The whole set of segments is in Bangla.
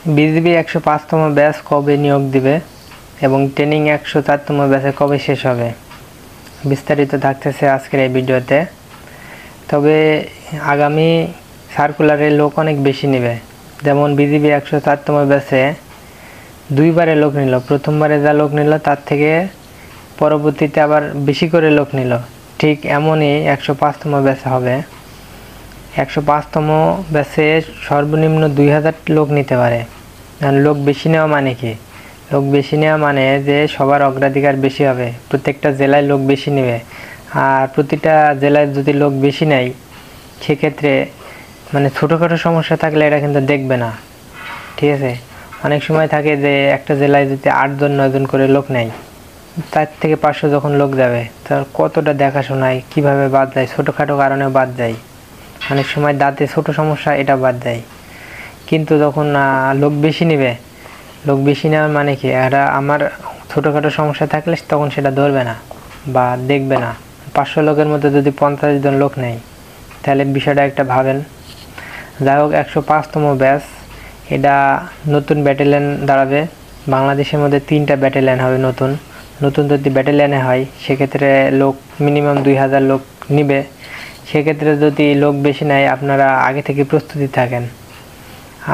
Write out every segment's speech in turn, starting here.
বিজিবি 105তম ব্যাচ কবে নিয়োগ দিবে এবং ট্রেনিং 104তম ব্যাচে কবে শেষ হবে, বিস্তারিত থাকতেছে আজকের এই ভিডিওতে। তবে আগামী সার্কুলারে লোক অনেক বেশি নেবে। যেমন বিজিবি 104তম ব্যাচে দুইবারে লোক নিল, প্রথমবারে যা লোক নিল তার থেকে পরবর্তীতে আবার বেশি করে লোক নিল। ঠিক এমনই 105তম ব্যাচে হবে। 105তম ব্যাচে সর্বনিম্ন 2000 লোক নিতে পারে। লোক বেশি নেওয়া মানে কি? লোক বেশি নেওয়া মানে যে সবার অগ্রাধিকার বেশি হবে, প্রত্যেকটা জেলায় লোক বেশি নেবে। আর প্রতিটা জেলায় যদি লোক বেশি নেয় সেক্ষেত্রে মানে ছোটোখাটো সমস্যা থাকলে এটা কিন্তু দেখবে না, ঠিক আছে। অনেক সময় থাকে যে একটা জেলায় যদি 8 জন 9 জন করে লোক নেয়, তার থেকে 500 যখন লোক যাবে তার কতটা দেখাশোনায় কীভাবে বাদ যায়, ছোটোখাটো কারণে বাদ যায়। অনেক সময় দাঁতে ছোট সমস্যা, এটা বাদ যায়। কিন্তু যখন লোক বেশি নেবে, লোক বেশি নেওয়ার মানে কি, এটা আমার ছোটোখাটো সমস্যা থাকলে তখন সেটা ধরবে না বা দেখবে না। 500 লোকের মধ্যে যদি 50 জন লোক নেয় তাহলে বিষয়টা একটা ভাবেন। যাই হোক, 105তম ব্যাচ এটা নতুন ব্যাটালিয়ন দাঁড়াবে। বাংলাদেশের মধ্যে 3টা ব্যাটালিয়ন হবে নতুন। যদি ব্যাটালিয়নে হয় সেক্ষেত্রে লোক মিনিমাম 2000 লোক নিবে। সেক্ষেত্রে যদি লোক বেশি নেয় আপনারা আগে থেকে প্রস্তুতি থাকেন।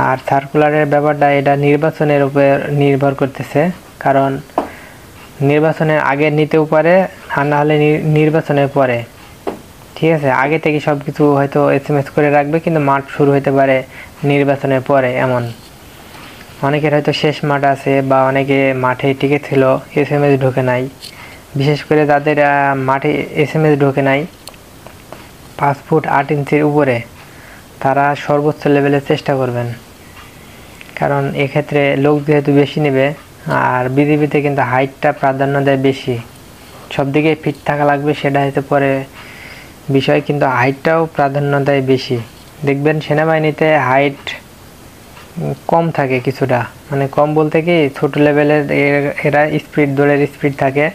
আর সার্কুলারের ব্যাপারটা এটা নির্বাচনের উপর নির্ভর করতেছে, কারণ নির্বাচনের আগে নিতেও পারে আর না হলে নির্বাচনের পরে, ঠিক আছে। আগে থেকে সব কিছু হয়তো SMS করে রাখবে, কিন্তু মাঠ শুরু হতে পারে নির্বাচনের পরে। এমন অনেকের হয়তো শেষ মাঠ আছে বা অনেকে মাঠে টিকে ছিল, SMS ঢোকে নাই। বিশেষ করে যাদের মাঠে SMS ঢোকে নাই 5 ফুট 8 ইঞ্চির উপরে, তারা সর্বোচ্চ লেভেলে চেষ্টা করবেন, কারণ এক্ষেত্রে লোক যেহেতু বেশি নেবে। আর বিজিবিতে কিন্তু হাইটটা প্রাধান্য দেয় বেশি, সব দিকে ফিট থাকা লাগবে সেটা হতে পরে বিষয়, কিন্তু হাইটটাও প্রাধান্য দেয় বেশি। দেখবেন সেনাবাহিনীতে হাইট কম থাকে কিছুটা, মানে কম বলতে কি ছোট লেভেলের এরা স্পিড, দৌড়ের স্পিড থাকে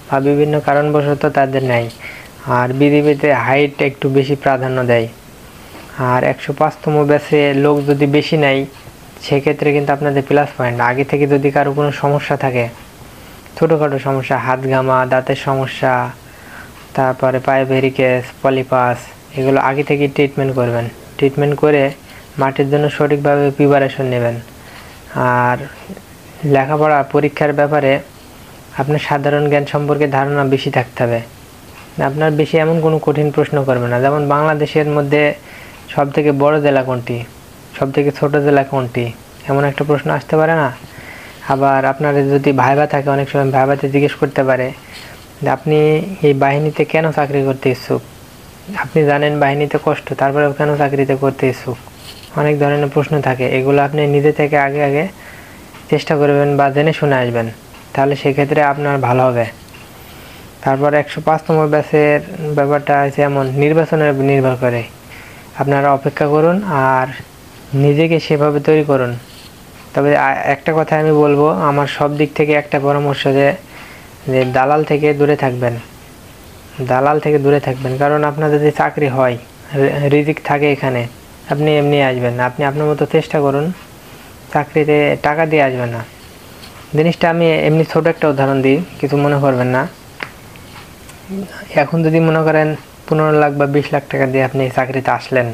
বা বিভিন্ন কারণবশত তাদের নেয়। আর বিজিবিতে হাইট একটু বেশি প্রাধান্য দেয়। আর 105তম ব্যাচে লোক যদি বেশি নেয় সেক্ষেত্রে কিন্তু আপনাদের প্লাস পয়েন্ট। আগে থেকে যদি কারো কোনো সমস্যা থাকে, ছোটোখাটো সমস্যা, হাত ঘামা, দাঁতের সমস্যা, তারপরে পায়ে ভেরিকেস, পলিপাস, এগুলো আগে থেকে ট্রিটমেন্ট করবেন। ট্রিটমেন্ট করে মাঠের জন্য সঠিকভাবে প্রিপারেশন নেবেন। আর লেখাপড়া পরীক্ষার ব্যাপারে আপনার সাধারণ জ্ঞান সম্পর্কে ধারণা বেশি থাকতে হবে। আপনার বেশি এমন কোনো কঠিন প্রশ্ন করবে না, যেমন বাংলাদেশের মধ্যে সবথেকে বড় জেলা কোনটি, সবথেকে ছোট জেলা কোনটি, এমন একটা প্রশ্ন আসতে পারে না। আবার আপনার যদি ভাইবা থাকে, অনেক সময় ভাইবাতে জিজ্ঞেস করতে পারে যে আপনি এই বাহিনীতে কেন চাকরি করতে ইচ্ছুক, আপনি জানেন বাহিনীতে কষ্ট, তারপরেও কেন চাকরিতে করতে ইচ্ছুক। অনেক ধরনের প্রশ্ন থাকে, এগুলো আপনি নিজে থেকে আগে চেষ্টা করবেন বা জেনে শুনে আসবেন, তাহলে সেক্ষেত্রে আপনার ভালো হবে। তারপর 105তম ব্যাচের ব্যাপারটা আছে এমন, নির্বাচনের উপর নির্ভর করে। আপনারা অপেক্ষা করুন আর নিজেকে সেভাবে তৈরি করুন। তবে একটা কথা আমি বলবো, আমার সব দিক থেকে একটা পরামর্শ যে দালাল থেকে দূরে থাকবেন। দালাল থেকে দূরে থাকবেন, কারণ আপনার যদি চাকরি হয়, রিজিক থাকে এখানে, আপনি এমনি আসবেন। আপনি আপনার মতো চেষ্টা করুন, চাকরিতে টাকা দিয়ে আসবেন না। জিনিসটা আমি এমনি ছোট একটা উদাহরণ দিই, কিছু মনে করবেন না। এখন যদি মনে করেন 15 লাখ বা 20 লাখ টাকা দিয়ে আপনি চাকরিতে আসলেন,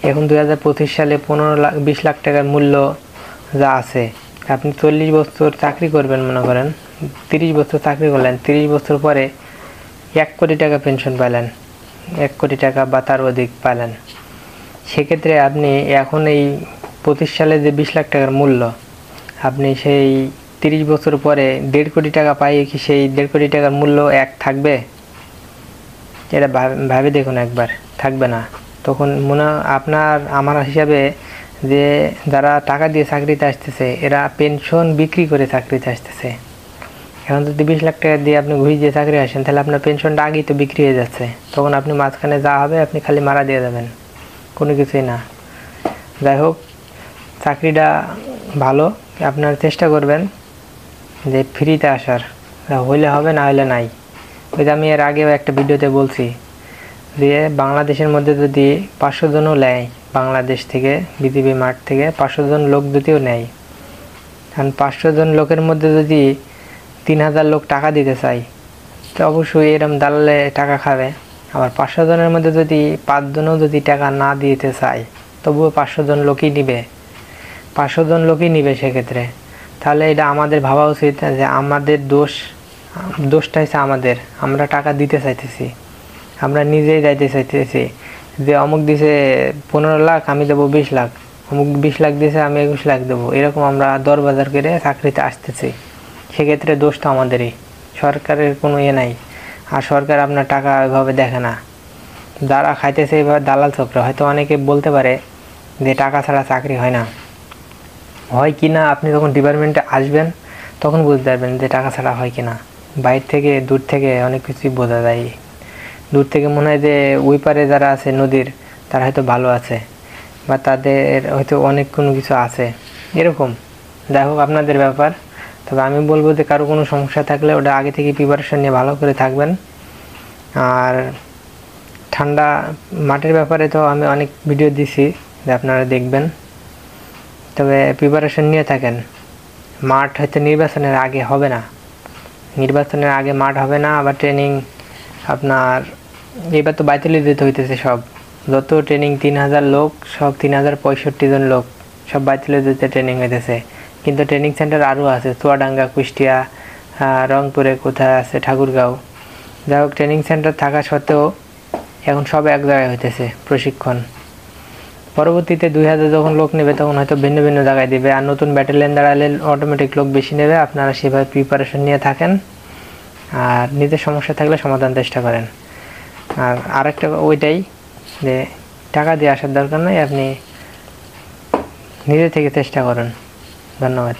এখন 2025 সালে 20 লাখ টাকার মূল্য যা আছে, আপনি 40 বছর চাকরি করবেন, মনে করেন 30 বছর চাকরি করলেন, 30 বছর পরে 1 কোটি টাকা পেনশন পেলেন, 1 কোটি টাকা বা তার অধিক পেলেন। সেক্ষেত্রে আপনি এখন এই 25 সালে যে 20 লাখ টাকার মূল্য, আপনি সেই 30 বছর পরে 1.5 কোটি টাকা পাইয়ে কি সেই 1.5 কোটি টাকার মূল্য এক থাকবে? এটা ভাবে দেখুন একবার, থাকবে না। তখন আপনার আমার হিসাবে যে যারা টাকা দিয়ে চাকরিতে আসতেছে এরা পেনশন বিক্রি করে চাকরিতে আসতেছে। এখন যদি 20 লাখ টাকা দিয়ে আপনি ঘুষ দিয়ে চাকরি আসেন, তাহলে আপনার পেনশনটা আগেই তো বিক্রি হয়ে যাচ্ছে। তখন আপনি মাঝখানে যা হবে আপনি খালি মারা দিয়ে যাবেন, কোনো কিছুই না। যাই হোক, চাকরিটা ভালো, আপনার চেষ্টা করবেন যে ফ্রিতে আসার, হইলে হবে না হইলে নাই। ওই যে আমি এর আগেও একটা ভিডিওতে বলছি যে বাংলাদেশের মধ্যে যদি 500 জনও নেয়, বাংলাদেশ থেকে বিজিবি মাঠ থেকে 500 জন লোক যদিও নেয়, কারণ 500 জন লোকের মধ্যে যদি 3000 লোক টাকা দিতে চায় তো অবশ্যই এরকম দালালে টাকা খাবে। আবার 500 জনের মধ্যে যদি 5 জনও যদি টাকা না দিতে চায় তবুও 500 জন লোকই নিবে, 500 জন লোকই নিবে সেক্ষেত্রে। তাহলে এটা আমাদের ভাবা উচিত যে আমাদের দোষটা হচ্ছে আমাদের, আমরা টাকা দিতে চাইতেছি, আমরা নিজেই যাইতে চাইতেছি যে অমুক দিছে 15 লাখ আমি দেবো 20 লাখ, অমুক 20 লাখ দিছে আমি 21 লাখ দেবো, এরকম আমরা দর বাজার করে চাকরিতে আসতেছি। সেক্ষেত্রে দোষটা আমাদেরই, সরকারের কোনো নাই। আর সরকার আপনার টাকা এভাবে দেখে না, যারা খাইতেছে এভাবে দালাল চক্র। হয়তো অনেকে বলতে পারে যে টাকা ছাড়া চাকরি হয় না, হয় কি না আপনি যখন ডিপার্টমেন্টে আসবেন তখন বুঝতে পারবেন যে টাকা ছাড়া হয় কি না। বাইরে থেকে দূর থেকে অনেক কিছুই বোঝা যায়, দূর থেকে মনে হয় যে ওই পারে যারা আছে নদীর তারা হয়তো ভালো আছে বা তাদের হয়তো অনেক কোনো কিছু আছে এরকম। যাই হোক আপনাদের ব্যাপার, তবে আমি বলবো যে কারো কোনো সমস্যা থাকলে ওটা আগে থেকে প্রিপারেশন নিয়ে ভালো করে থাকবেন। আর ঠান্ডা মাঠের ব্যাপারে তো আমি অনেক ভিডিও দিছি যে আপনারা দেখবেন, তবে প্রিপারেশন নিয়ে থাকেন। মাঠ হয়তো নির্বাচনের আগে হবে না, নির্বাচনের আগে মাঠ হবে না। আবার ট্রেনিং আপনার এবার তো বাইতুলি দিতে হইতেছে, সব যত ট্রেনিং 3000 লোক সব 3065 জন লোক সব বাইতুলি দিতে ট্রেনিং হইতেছে। কিন্তু ট্রেনিং সেন্টার আরও আছে, চুয়াডাঙ্গা, কুষ্টিয়া, রংপুরে কোথায় আছে, ঠাকুরগাঁও। যাই হোক ট্রেনিং সেন্টার থাকা সত্ত্বেও এখন সব এক জায়গায় হইতেছে প্রশিক্ষণ। পরবর্তীতে 2000 যখন লোক নেবে তখন হয়তো ভিন্ন ভিন্ন জায়গায় দিবে, আর নতুন ব্যাটালিয়ন দাঁড়ালে অটোমেটিক লোক বেশি নেবে। আপনারা সেভাবে প্রিপারেশন নিয়ে থাকেন, আর নিজের সমস্যা থাকলে সমাধান চেষ্টা করেন। আর আরেকটা ওইটাই যে টাকা দিয়ে আসার দরকার নাই, আপনি নিজে থেকে চেষ্টা করেন। ধন্যবাদ।